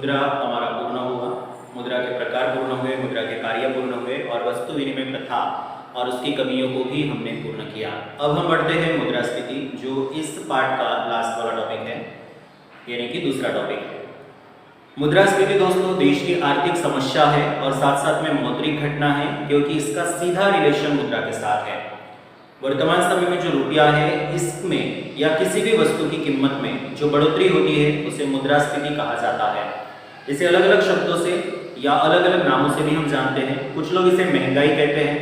मुद्रा हमारा पूर्ण हुआ, मुद्रा के प्रकार पूर्ण हुए, मुद्रा के कार्य पूर्ण हुए और वस्तु विनिमय प्रथा और उसकी कमियों को भी हमने पूर्ण किया। अब हम बढ़ते हैं मुद्रास्फीति, जो इस पार्ट का लास्ट वाला टॉपिक है, यानी कि दूसरा टॉपिक है। मुद्रास्फीति दोस्तों देश की आर्थिक समस्या है और साथ साथ में मौद्रिक घटना है, क्योंकि इसका सीधा रिलेशन मुद्रा के साथ है। वर्तमान समय में जो रुपया है, इसमें या किसी भी वस्तु की कीमत में जो बढ़ोतरी होती है उसे मुद्रास्फीति कहा जाता है। इसे अलग अलग शब्दों से या अलग अलग नामों से भी हम जानते हैं। कुछ लोग इसे महंगाई कहते हैं,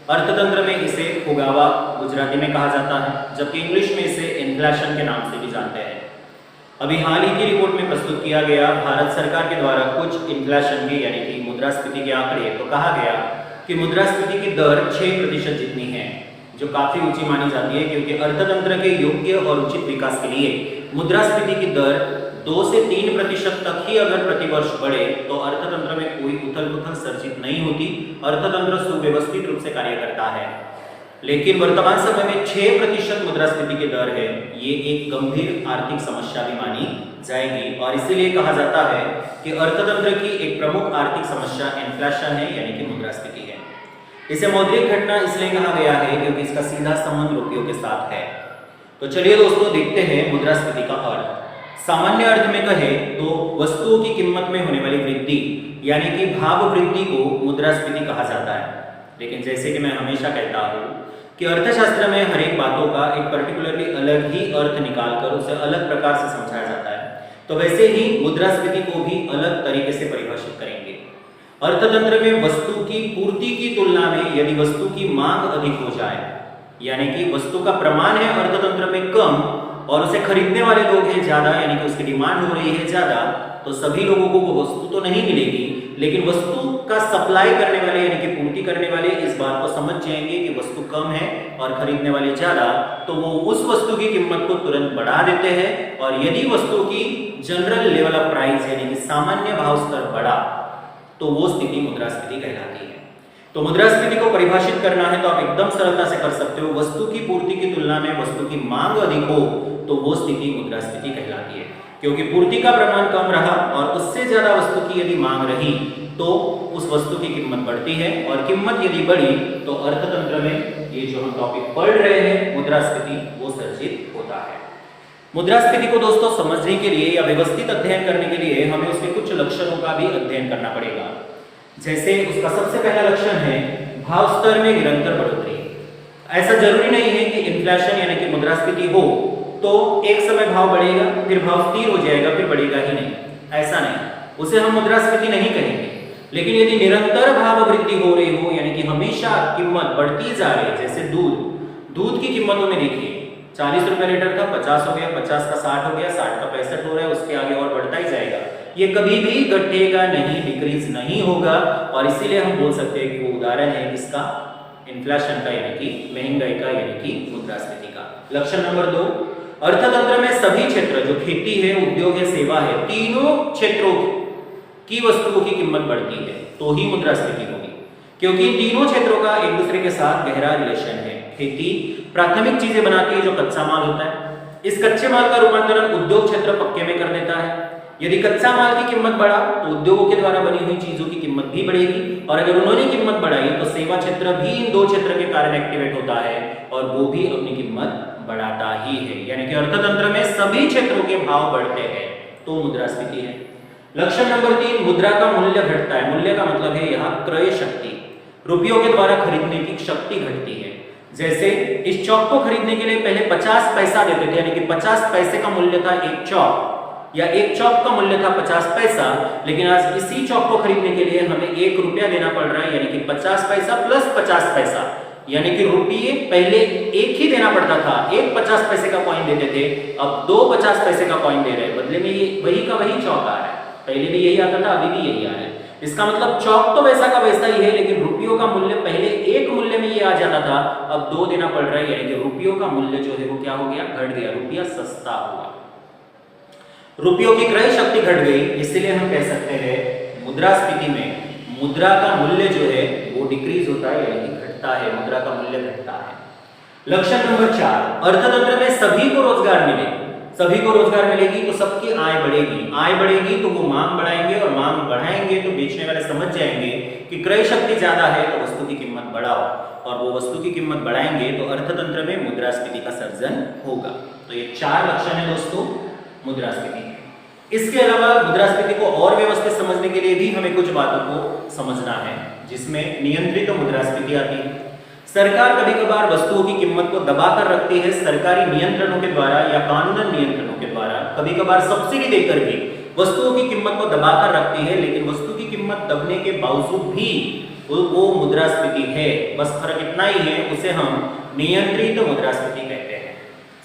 अर्थतंत्र में इसे फुगावा गुजराती में कहा जाता है, जबकि इंग्लिश में इसे इन्फ्लेशन के नाम से भी जानते हैं। अभी हाल ही की रिपोर्ट में प्रस्तुत किया गया भारत सरकार के द्वारा कुछ इन्फ्लेशन के यानी कि मुद्रास्फीति के आंकड़े, तो कहा गया कि मुद्रास्फीति की दर 6% जितनी है, जो काफी ऊंची मानी जाती है, क्योंकि अर्थतंत्र के योग्य और उचित विकास के लिए मुद्रास्फीति की दर 2 से 3% तक ही अगर प्रतिवर्ष बढ़े तो अर्थतंत्र में कोई उथल-पुथल सर्जित नहीं होती, अर्थतंत्र सुव्यवस्थित रूप से कार्य करता है। लेकिन वर्तमान समय में 6% मुद्रास्फीति की दर है, ये एक गंभीर आर्थिक समस्या भी मानी जाएगी और इसीलिए कहा जाता है कि अर्थतंत्र की एक प्रमुख आर्थिक समस्या इन्फ्लेशन है, यानी कि मुद्रास्फीति है। इसे मौद्रिक घटना इसलिए कहा गया है क्योंकि इसका सीधा संबंध रुपयों के साथ है। तो चलिए दोस्तों देखते हैं मुद्रास्फीति का अर्थ। सामान्य अर्थ में कहे तो वस्तुओं की कीमत में होने वाली वृद्धि यानी कि भाव वृद्धि को मुद्रास्फीति कहा जाता है। लेकिन जैसे कि मैं हमेशा कहता हूं कि अर्थशास्त्र में हर एक बातों का एक पर्टिकुलरली अलग ही अर्थ निकालकर उसे अलग प्रकार से समझाया जाता है, तो वैसे ही मुद्रास्फीति को भी अलग तरीके से परिभाषित करेंगे। अर्थतंत्र में वस्तु की पूर्ति की तुलना में यदि वस्तु की मांग अधिक हो जाए, यानी कि वस्तु का प्रमाण है अर्थतंत्र में कम और उसे खरीदने वाले लोग हैं ज्यादा, यानी कि उसकी डिमांड हो रही है ज्यादा, तो सभी लोगों को वो वस्तु तो नहीं मिलेगी, लेकिन वस्तु का सप्लाई करने वाले यानी कि पूर्ति करने वाले इस बात को समझ जाएंगे कि वस्तु कम है और खरीदने वाले ज्यादा, तो वो उस वस्तु की कीमत को तुरंत बढ़ा देते हैं। और यदि वस्तु की जनरल लेवल ऑफ प्राइस यानी कि सामान्य भाव स्तर बढ़ा तो वो स्थिति मुद्रास्फीति कहलाती है। तो मुद्रास्फीति को परिभाषित करना है तो आप एकदम सरलता से कर सकते हो, वस्तु की पूर्ति की तुलना में वस्तु की मांग अधिक हो तो वो स्थिति मुद्रास्फीति कहलाती है, क्योंकि पूर्ति का प्रमाण कम रहा और उससे ज्यादा वस्तु की यदि मांग रही तो उस वस्तु की कीमत बढ़ती है, और कीमत यदि बढ़ी तो अर्थतंत्र में ये जो हम टॉपिक पढ़ रहे हैं मुद्रास्फीति वो सर्जित होता है। मुद्रास्फीति को दोस्तों समझने के लिए या व्यवस्थित अध्ययन करने के लिए हमें उसके कुछ लक्षणों का भी अध्ययन करना पड़ेगा। जैसे उसका सबसे पहला लक्षण है भाव स्तर में निरंतर बढ़ोतरी। ऐसा जरूरी नहीं है कि इन्फ्लेशन यानी कि मुद्रास्फीति हो तो एक समय भाव बढ़ेगा फिर भाव स्थिर हो जाएगा फिर बढ़ेगा ही नहीं, ऐसा नहीं, उसे हम मुद्रास्फीति नहीं कहेंगे। लेकिन यदि निरंतर भाव वृद्धि हो रही हो यानी कि हमेशा कीमत बढ़ती जा रही है, जैसे दूध की कीमतों में देखिए 40 रुपए लीटर था 50 हो गया, 50 का 60 हो गया, 60 का 65 हो रहा है, उसके आगे और बढ़ता ही जाएगा, ये कभी भी घटेगा नहीं, डिक्रीज नहीं होगा। और इसीलिए हम बोल सकते हैं कि वो उदाहरण है किसका, इन्फ्लेशन का यानी कि महंगाई का यानी कि मुद्रास्फीति का। लक्षण नंबर 2, अर्थतंत्र में सभी क्षेत्र जो खेती है, उद्योग है, सेवा है, तीनों क्षेत्रों की वस्तुओं की कीमत बढ़ती है तो ही मुद्रास्फीति होगी, क्योंकि तीनों क्षेत्रों का एक दूसरे के साथ गहरा रिलेशन है। खेती प्राथमिक चीजें बनाती है जो कच्चा माल होता है, इस कच्चे माल का रूपांतरण उद्योग क्षेत्र पक्के में कर देता है। यदि कच्चा माल की कीमत बढ़ा तो उद्योगों के द्वारा बनी हुई चीजों की कीमत भी बढ़ेगी, और अगर उन्होंने कीमत बढ़ाई तो सेवा क्षेत्र भी इन दो क्षेत्र के कारण एक्टिवेट होता है और वो भी अपनी कीमत बढ़ाता ही है, यानी कि अर्थतंत्र में सभी क्षेत्रों के भाव बढ़ते हैं तो मुद्रास्फीति है। लक्षण नंबर 3, मुद्रा का मूल्य घटता है। मूल्य का मतलब है यहाँ क्रय शक्ति, रुपयों के द्वारा खरीदने की शक्ति घटती है। जैसे इस चौक को खरीदने के लिए पहले 50 पैसा देते थे, यानी कि 50 पैसे का मूल्य था एक चौक, या एक चौक का मूल्य था 50 पैसा, लेकिन आज इसी चौक को खरीदने के लिए हमें 1 रुपया देना पड़ रहा है, यानी कि 50 पैसा प्लस 50 पैसा, यानी कि रुपये पहले एक ही देना पड़ता था, एक 50 पैसे का कॉइन देते थे, अब 2 50 पैसे का कॉइन दे रहे हैं, बदले में ये वही का वही चौक आ रहा है, पहले भी यही आता था अभी भी यही आ रहा है। इसका मतलब चौक तो वैसा का वैसा ही है, लेकिन रुपयों का मूल्य पहले एक मूल्य में ये आ जाता था, अब 2 देना पड़ रहा है, यानी कि रुपयों का मूल्य जो है वो क्या हो गया, घट गया, रुपया सस्ता हुआ, रुपयों की क्रय शक्ति घट गई। इसलिए हम कह सकते हैं मुद्रास्फीति में मुद्रा का मूल्य जो है वो डिक्रीज होता है, यानी कि घटता है, मुद्रा का मूल्य घटता है। लक्षण नंबर 4, अर्थतंत्र में सभी को रोजगार मिले। सभी को रोजगार मिलेगी तो सबकी आय बढ़ेगी, आय बढ़ेगी तो वो मांग बढ़ाएंगे और मांग बढ़ाएंगे तो बेचने वाले समझ जाएंगे कि क्रय शक्ति ज्यादा है तो वस्तु की कीमत बढ़ाओ, और वो वस्तु की कीमत बढ़ाएंगे तो अर्थतंत्र में मुद्रास्फीति का सर्जन होगा। तो ये 4 लक्षण है दोस्तों मुद्रास्फीति के। इसके अलावा मुद्रास्फीति को और व्यवस्थित समझने के लिए भी हमें कुछ बातों को समझना है, जिसमें नियंत्रित मुद्रास्फीति आती है। सरकार कभी कभार वस्तुओं की कीमत को दबाकर रखती है सरकारी नियंत्रणों के द्वारा या कानूनन नियंत्रणों के द्वारा, कभी कभार सब्सिडी देकर भी वस्तुओं की कीमत को दबाकर रखती है, लेकिन वस्तु की कीमत दबने के बावजूद भी वो मुद्रास्फीति है। बस फर्क इतना ही है, उसे हम नियंत्रित मुद्रास्फीति कहते हैं।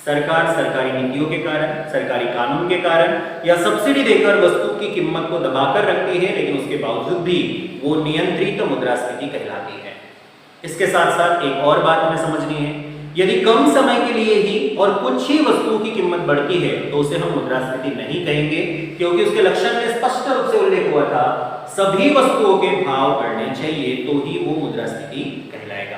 सरकार सरकारी नीतियों के कारण, सरकारी कानून के कारण या सब्सिडी देकर वस्तु की कीमत को दबाकर रखती है, लेकिन उसके बावजूद भी वो नियंत्रित मुद्रास्फीति कहलाती है। इसके साथ साथ एक और बात हमें समझनी है, यदि कम समय के लिए ही और कुछ ही वस्तुओं की कीमत बढ़ती है तो उसे हम मुद्रास्फीति नहीं कहेंगे, क्योंकि उसके लक्षण में स्पष्ट रूप से उल्लेख हुआ था सभी वस्तुओं के भाव बढ़ने चाहिए तो ही वो मुद्रास्फीति कहलाएगा।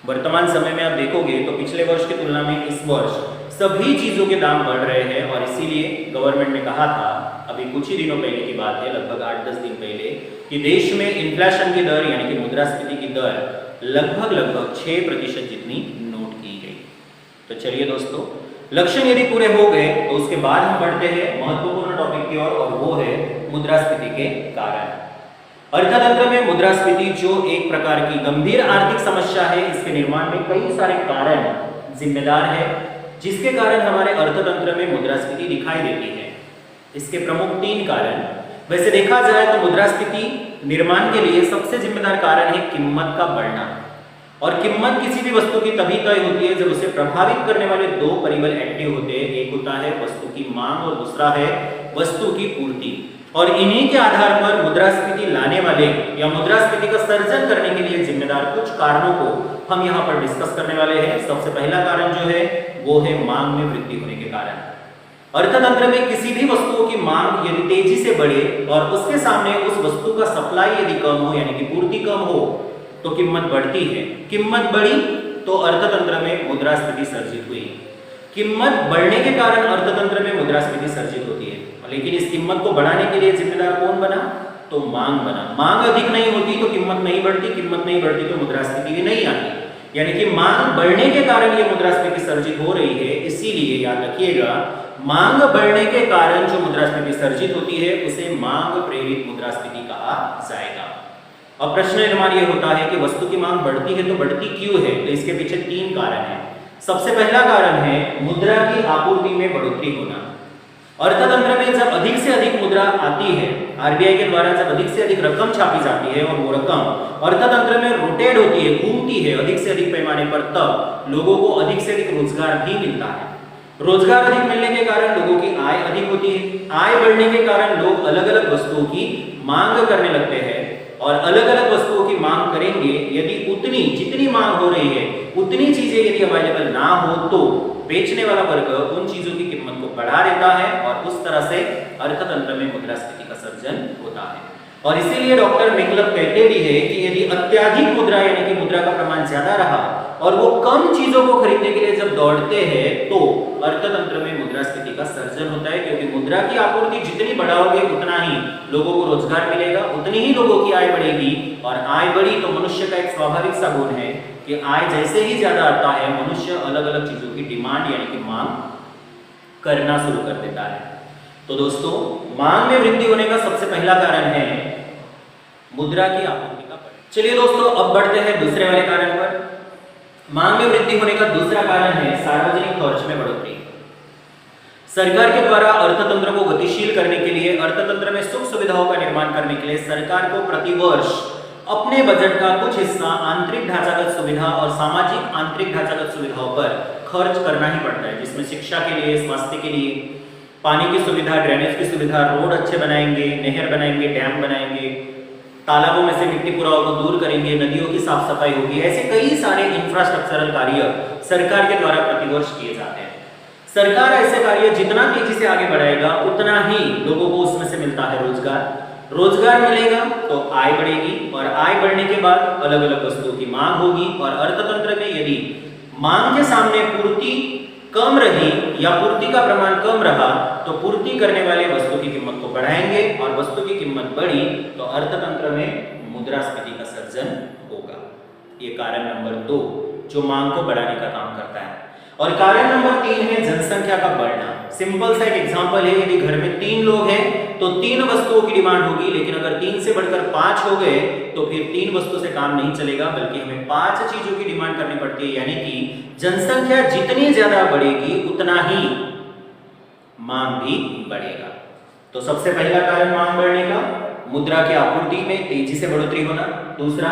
वर्तमान समय में आप देखोगे तो पिछले वर्ष की तुलना में इस वर्ष सभी चीजों के दाम बढ़ रहे हैं, और इसीलिए गवर्नमेंट ने कहा था अभी कुछ ही दिनों पहले की बात है, लगभग 8-10 दिन पहले, कि देश में इन्फ्लेशन की दर यानी कि मुद्रास्फीति की दर लगभग 6% जितनी नोट की गई। तो चलिए दोस्तों, लक्षण यदि पूरे हो गए तो उसके बाद हम बढ़ते हैं महत्वपूर्ण टॉपिक की ओर, और वो है मुद्रास्फीति के कारण। अर्थतंत्र में मुद्रास्फीति जो एक प्रकार की गंभीर आर्थिक समस्या है, इसके निर्माण में कई सारे कारण जिम्मेदार है, जिसके कारण हमारे अर्थतंत्र में मुद्रास्फीति दिखाई देती है। इसके प्रमुख 3 कारण, वैसे देखा जाए तो मुद्रास्फीति निर्माण के लिए सबसे जिम्मेदार कारण है कीमत का बढ़ना, और कीमत किसी भी वस्तु की तभी तय होती है जब उसे प्रभावित करने वाले 2 परिबल एक्टिव होते हैं। एक होता है वस्तु की मांग और दूसरा है वस्तु की पूर्ति, और इन्हीं के आधार पर मुद्रास्फीति लाने वाले या मुद्रास्फीति का सर्जन करने के लिए जिम्मेदार कुछ कारणों को हम यहाँ पर डिस्कस करने वाले हैं। सबसे पहला कारण जो है वो है मांग में वृद्धि होने के कारण। अर्थतंत्र में किसी भी वस्तुओं की मांग यदि तेजी से बढ़े और उसके सामने उस वस्तु का सप्लाई यदि कम हो यानी कि पूर्ति कम हो तो कीमत बढ़ती है। कीमत बढ़ी तो अर्थतंत्र में मुद्रास्फीति सर्जित हुई। कीमत बढ़ने के कारण अर्थतंत्र में मुद्रास्फीति सर्जित होती है, लेकिन इस कीमत को बढ़ाने के लिए जिम्मेदार कौन बना? तो मांग बना। मांग अधिक नहीं होती तो कीमत नहीं बढ़ती, कीमत नहीं बढ़ती तो मुद्रास्फीति भी नहीं आती। यानी कि मांग बढ़ने के कारण ये मुद्रास्फीति सर्जित हो रही है। इसीलिए याद रखिएगा, मांग बढ़ने के कारण जो मुद्रास्फीति सर्जित होती है उसे मांग प्रेरित मुद्रास्फीति कहा जाएगा। अब प्रश्न निर्माण ये होता है कि वस्तु की मांग बढ़ती है तो बढ़ती क्यों है? तो इसके पीछे 3 कारण हैं। सबसे पहला कारण है मुद्रा की आपूर्ति में बढ़ोतरी होना। अर्थतंत्र में जब अधिक से अधिक मुद्रा आती है, आरबीआई के द्वारा जब अधिक से अधिक रकम छापी जाती है और वो रकम अर्थतंत्र में रोटेट होती है, घूमती है अधिक से अधिक पैमाने पर, तब लोगों को अधिक से अधिक रोजगार भी मिलता है। रोजगार अधिक मिलने के कारण लोगों की आय अधिक होती है। आय बढ़ने के कारण लोग अलग अलग वस्तुओं की मांग करने लगते हैं, और अलग अलग वस्तुओं की मांग करेंगे यदि उतनी जितनी मांग हो रही है उतनी चीजें यदि अवेलेबल ना हो तो बेचने वाला वर्ग उन चीजों की कीमत को बढ़ा देता है, और उस तरह से अर्थतंत्र में मुद्रास्फीति का सर्जन होता है। और इसीलिए डॉक्टर मेंगलर कहते भी है कि यदि अत्याधिक मुद्रा यानी कि मुद्रा का प्रमाण ज्यादा रहा और वो कम चीजों को खरीदने के लिए जब दौड़ते हैं तो अर्थतंत्र में मुद्रास्फीति का सर्जन होता है, क्योंकि मुद्रा की आपूर्ति जितनी बढ़ाओगे उतना ही लोगों को रोजगार मिलेगा, उतनी ही लोगों की आय बढ़ेगी, और आय बढ़ी तो मनुष्य का एक स्वाभाविक सा गुण है कि आय जैसे ही ज्यादा आता है मनुष्य अलग अलग चीजों की डिमांड यानी कि मांग करना शुरू कर देता है। तो दोस्तों, मांग में वृद्धि होने का सबसे पहला कारण है मुद्रा की आपूर्ति का बढ़ना। चलिए दोस्तों, अब बढ़ते हैं दूसरे वाले कारण पर। मांग में वृद्धि होने का दूसरा कारण है सार्वजनिक खर्च में बढ़ोतरी। सरकार के द्वारा अर्थतंत्र को गतिशील करने के लिए, अर्थतंत्र में सुख सुविधाओं का निर्माण करने के लिए सरकार को प्रतिवर्ष अपने बजट का कुछ हिस्सा आंतरिक ढांचागत सुविधा और सामाजिक आंतरिक ढांचागत सुविधाओं पर खर्च करना ही पड़ता है, जिसमें शिक्षा के लिए, स्वास्थ्य के लिए, पानी की सुविधा, ड्रेनेज की सुविधा, रोड अच्छे बनाएंगे, नहर बनाएंगे, डैम बनाएंगे, तालाबों में से मिट्टी पुराओं को दूर करेंगे, नदियों की साफ सफाई होगी। ऐसे कई सारे इंफ्रास्ट्रक्चरल कार्य सरकार के द्वारा प्रतिवर्ष किए जाते हैं। सरकार ऐसे कार्य जितना तेजी से आगे बढ़ाएगा उतना ही लोगों को उसमें से मिलता है रोजगार। रोजगार मिलेगा तो आय बढ़ेगी, और आय बढ़ने के बाद अलग अलग वस्तुओं की मांग होगी, और अर्थतंत्र में यदि मांग के सामने पूर्ति कम रही या पूर्ति का प्रमाण कम रहा तो पूर्ति करने वाले वस्तु की कीमत को बढ़ाएंगे, और वस्तु की कीमत बढ़ी तो अर्थतंत्र में मुद्रास्फीति का सर्जन होगा। ये कारण नंबर 2 जो मांग को बढ़ाने का काम करता है। और कारण नंबर 3 है जनसंख्या का बढ़ना। सिंपल सा एक एग्जांपल है, यदि घर में 3 लोग हैं तो 3 वस्तुओं की डिमांड होगी, लेकिन अगर 3 से बढ़कर 5 हो गए तो फिर 3 वस्तु से काम नहीं चलेगा, बल्कि हमें 5 चीजों की डिमांड करनी पड़ती है। यानी कि जनसंख्या जितनी ज्यादा बढ़ेगी उतना ही मांग भी बढ़ेगा। तो सबसे पहला कारण मांग बढ़ने का, मुद्रा की आपूर्ति में तेजी से बढ़ोतरी होना। दूसरा,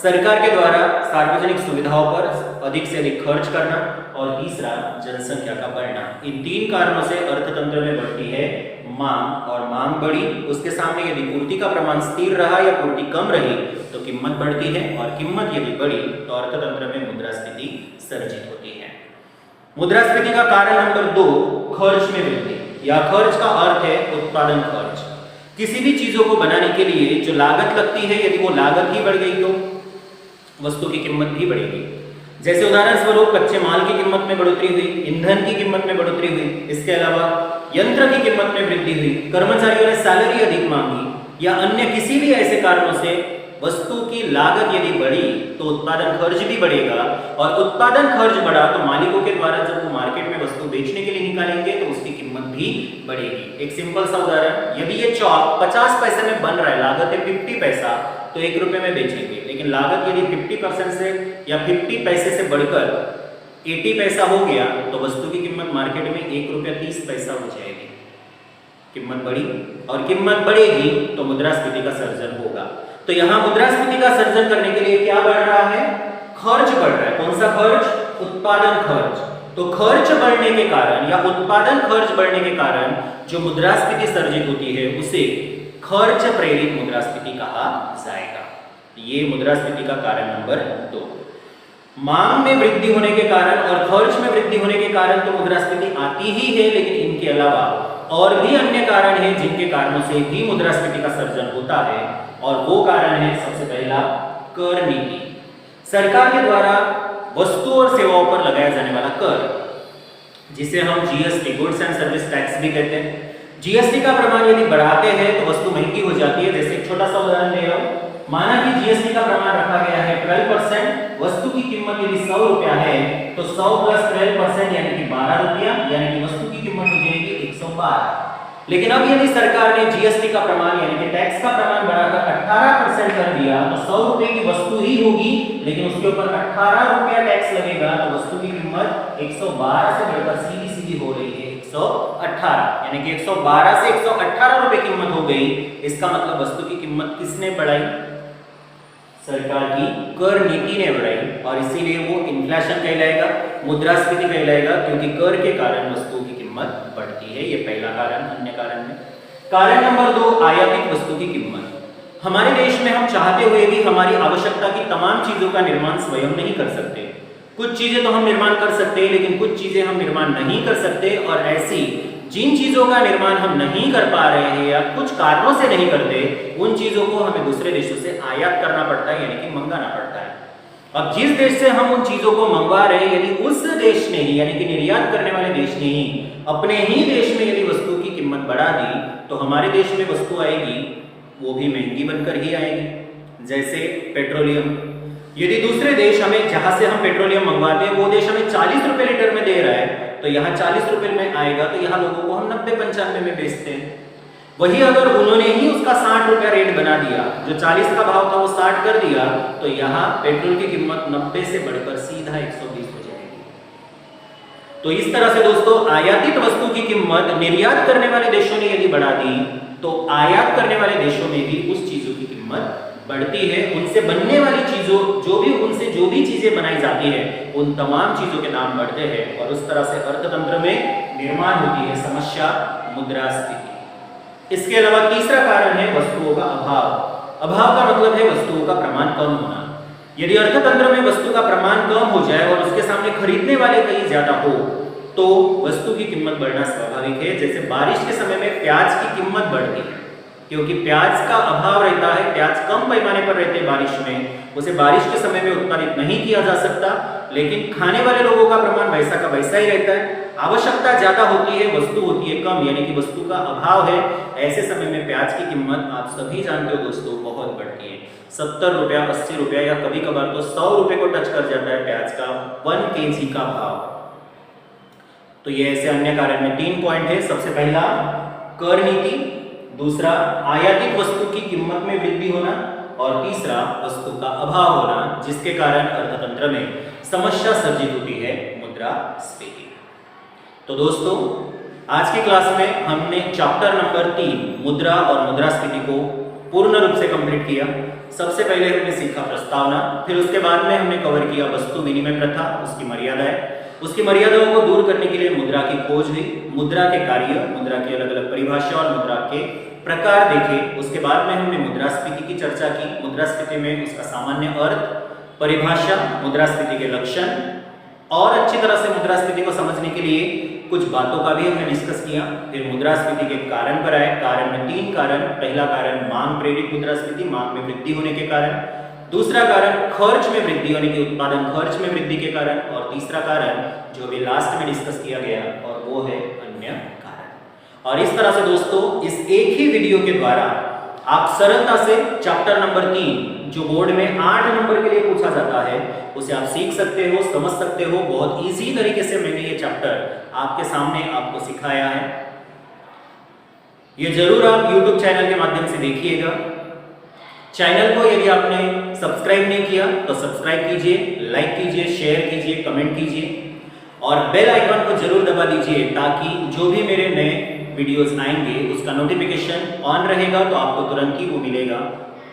सरकार के द्वारा सार्वजनिक सुविधाओं पर अधिक से अधिक खर्च करना। और तीसरा, जनसंख्या का बढ़ना। इन 3 कारणों से अर्थतंत्र में बढ़ती है मांग, और मांग बढ़ी उसके सामने यदि पूर्ति का प्रमाण स्थिर रहा या पूर्ति कम रही तो कीमत बढ़ती है, और कीमत यदि बढ़ी तो अर्थतंत्र में मुद्रास्फीति सर्जित होती है। मुद्रास्फीति का कारण नंबर 2, खर्च में वृद्धि, या खर्च का अर्थ है उत्पादन खर्च। किसी भी चीजों को बनाने के लिए जो लागत लगती है, यदि वो लागत ही बढ़ गई तो वस्तु की कीमत भी बढ़ेगी। जैसे उदाहरण स्वरूप कच्चे माल की कीमत में बढ़ोतरी हुई, ईंधन की कीमत में बढ़ोतरी हुई, इसके अलावा यंत्र की कीमत में वृद्धि हुई, कर्मचारियों ने सैलरी अधिक मांगी, या अन्य किसी भी ऐसे कारणों से वस्तु की लागत यदि बढ़ी तो उत्पादन खर्च भी बढ़ेगा, और उत्पादन खर्च बढ़ा तो मालिकों के द्वारा जब वो मार्केट में वस्तु बेचने के लिए निकालेंगे तो उसकी कीमत भी बढ़ेगी। एक सिंपल सा उदाहरण, यदि ये चॉक 50 पैसे में बन रहा है, लागत है 50 पैसा, तो 1 रुपए में बेचेंगे, लेकिन लागत यदि 50% से या 50 पैसे से बढ़कर 80 पैसा हो गया तो वस्तु की कीमत मार्केट में 1 रुपया 30 पैसा हो जाएगी। कीमत बढ़ी, और कीमत बढ़ेगी तो मुद्रास्फीति का सर्जन होगा। तो यहां मुद्रास्फीति का सर्जन करने के लिए क्या बढ़ रहा है? खर्च बढ़ रहा है। कौन सा खर्च? उत्पादन खर्च। तो खर्च बढ़ने के कारण या उत्पादन खर्च बढ़ने के कारण जो मुद्रास्फीति सर्जित होती है उसे खर्च प्रेरित मुद्रास्फीति कहा जाएगा। ये मुद्रास्फीति का कारण नंबर 2। मांग में वृद्धि होने के कारण और खर्च में वृद्धि होने के कारण तो मुद्रास्फीति आती ही है, लेकिन इनके अलावा और भी अन्य कारण हैं जिनके कारणों से भी मुद्रास्फीति का सर्जन होता है, और वो कारण है सबसे पहला कर नीति। सरकार के द्वारा वस्तु और सेवाओं पर लगाया जाने वाला कर, जिसे हम GST, goods and service tax भी कहते हैं। जीएसटी का प्रमाण यदि बढ़ाते हैं तो वस्तु महंगी हो जाती है। जैसे एक छोटा सा उदाहरण दे रहा हूं, माना कि जीएसटी का प्रमाण रखा गया है 12%, वस्तु की कीमत यदि 100 रुपया है तो 100 प्लस 12% यानी कि 12 रुपया, यानी कि वस्तु की कीमत हो जाएगी 112। लेकिन अब यदि सरकार ने जीएसटी का प्रमाण यानी कि टैक्स का प्रमाण बढ़ाकर 18% कर दिया तो 100 रुपए की वस्तु ही होगी, लेकिन उसके ऊपर 18 रुपया टैक्स लगेगा, तो वस्तु की कीमत 112 से बढ़कर सीधी सीधी हो रही है 118, यानी कि 112 से 118 रुपए कीमत हो गई। इसका मतलब वस्तु की कीमत किसने बढ़ाई? सरकार की कर नीति ने बढ़ाई, और इसीलिए वो इन्फ्लेशन कहलाएगा, मुद्रास्फीति कहलाएगा, क्योंकि कर के कारण वस्तुओं की कीमत बढ़ती है। ये पहला कारण। अन्य कारण में कारण नंबर 2, आयातित वस्तु की कीमत। हमारे देश में हम चाहते हुए भी हमारी आवश्यकता की तमाम चीजों का निर्माण स्वयं नहीं कर सकते। कुछ चीजें तो हम निर्माण कर सकते हैं, लेकिन कुछ चीजें हम निर्माण नहीं कर सकते, और ऐसी जिन चीजों का निर्माण हम नहीं कर पा रहे हैं या कुछ कारणों से नहीं करते, उन चीजों को हमें दूसरे देशों से आयात करना पड़ता है, यानी कि मंगाना पड़ता है। अब जिस देश से हम उन चीजों को मंगवा रहे हैं, यदि उस देश ने ही, यानी कि निर्यात करने वाले देश ने ही अपने ही देश में यदि वस्तु की कीमत बढ़ा दी तो हमारे देश में वस्तु आएगी वो भी महंगी बनकर ही आएगी। जैसे पेट्रोलियम, यदि दूसरे देश हमें, जहां से हम पेट्रोलियम मंगवाते हैं, वो देश हमें 40 रुपए लीटर में दे रहा है, तो यहाँ 40 रुपए में आएगा, तो यहाँ लोगों को हम 90-95 में बेचते हैं। वही अगर उन्होंने ही उसका 60 रुपया रेट बना दिया, जो 40 का भाव था वो 60 कर दिया, तो यहाँ पेट्रोल की कीमत 90 से बढ़कर सीधा 120 हो जाएगी। तो इस तरह से दोस्तों आयातित वस्तु की कीमत निर्यात करने वाले देशों ने यदि बढ़ा दी तो आयात करने वाले देशों में भी उस चीजों की कीमत बढ़ती है। उनसे बनने वाली चीजों, उनसे जो भी चीजें बनाई जाती है, उन तमाम चीजों के दाम बढ़ते हैं, और उस तरह से अर्थतंत्र में निर्माण होती है समस्या मुद्रास्फीति। इसके अलावा तीसरा कारण है वस्तुओं का अभाव। अभाव का मतलब है वस्तुओं का प्रमाण कम होना। यदि अर्थतंत्र में वस्तु का प्रमाण कम हो जाए और उसके सामने खरीदने वाले कहीं ज्यादा हो तो वस्तु की कीमत बढ़ना स्वाभाविक है। जैसे बारिश के समय में प्याज की कीमत बढ़ती है, क्योंकि प्याज का अभाव रहता है, प्याज कम पैमाने पर रहते हैं बारिश में, उसे बारिश के समय में उत्पादित नहीं किया जा सकता, लेकिन खाने वाले लोगों का प्रमाण वैसा का वैसा ही रहता है। आवश्यकता ज्यादा होती है, वस्तु होती है कम, यानी कि वस्तु का अभाव है। ऐसे समय में प्याज की कीमत आप सभी जानते हो दोस्तों बहुत बढ़ती है। 70 रुपया, 80 रुपया या कभी कभार तो 100 रुपए को टच कर जाता है प्याज का 1 kg का भाव। तो ये ऐसे अन्य कारण में 3 पॉइंट है। सबसे पहला कर नीति, दूसरा आयातित वस्तु की कीमत में वृद्धि होना और तीसरा वस्तु का अभाव होना, जिसके कारण अर्थतंत्र में समस्या सर्जित होती है, मुद्रास्फीति। तो दोस्तों आज की क्लास में हमने चैप्टर नंबर 3 मुद्रा और मुद्रास्फीति को पूर्ण रूप से कंप्लीट किया। सबसे पहले हमने सीखा प्रस्तावना, फिर उसके बाद में हमने कवर किया वस्तु विनिमय प्रथा, उसकी मर्यादाएं, उसकी मर्यादाओं को दूर करने के लिए मुद्रा की खोज हुई, मुद्रा के कार्य, मुद्रा की अलग अलग परिभाषा और मुद्रा के प्रकार देखे। उसके बाद में हमने मुद्रास्फीति की चर्चा की, मुद्रास्फीति में उसका सामान्य अर्थ, परिभाषा, मुद्रास्फीति के लक्षण और अच्छी तरह से मुद्रास्फीति को समझने के लिए कुछ बातों का भी हमने डिस्कस किया। फिर मुद्रास्फीति के कारण पर आए। कारण में 3 कारण। पहला कारण मांग प्रेरित मुद्रास्फीति, मांग में वृद्धि होने के कारण। दूसरा कारण खर्च में वृद्धि होने के, उत्पादन खर्च में वृद्धि के कारण। और तीसरा कारण जो अभी लास्ट में डिस्कस किया गया और वो है अन्य कारण। और इस तरह से दोस्तों इस एक ही वीडियो के द्वारा आप सरलता से चैप्टर नंबर 3 जो बोर्ड में 8 नंबर के लिए पूछा जाता है उसे आप सीख सकते हो, समझ सकते हो। बहुत इजी तरीके से मैंने ये चैप्टर आपके सामने आपको सिखाया है। ये जरूर आप YouTube चैनल के माध्यम से देखिएगा। चैनल को यदि आपने सब्सक्राइब नहीं किया तो सब्सक्राइब कीजिए, लाइक कीजिए, शेयर कीजिए, कमेंट कीजिए और बेल आइकन को जरूर दबा दीजिए ताकि जो भी मेरे नए वीडियोस आएंगे उसका नोटिफिकेशन ऑन रहेगा तो आपको तुरंत ही वो मिलेगा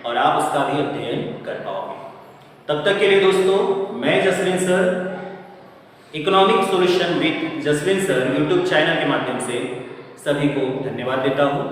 और आप उसका भी अध्ययन कर पाओगे। तब तक के लिए दोस्तों मैं Jaswin sir, economic solution with Jaswin sir YouTube channel के माध्यम से सभी को धन्यवाद देता हूँ।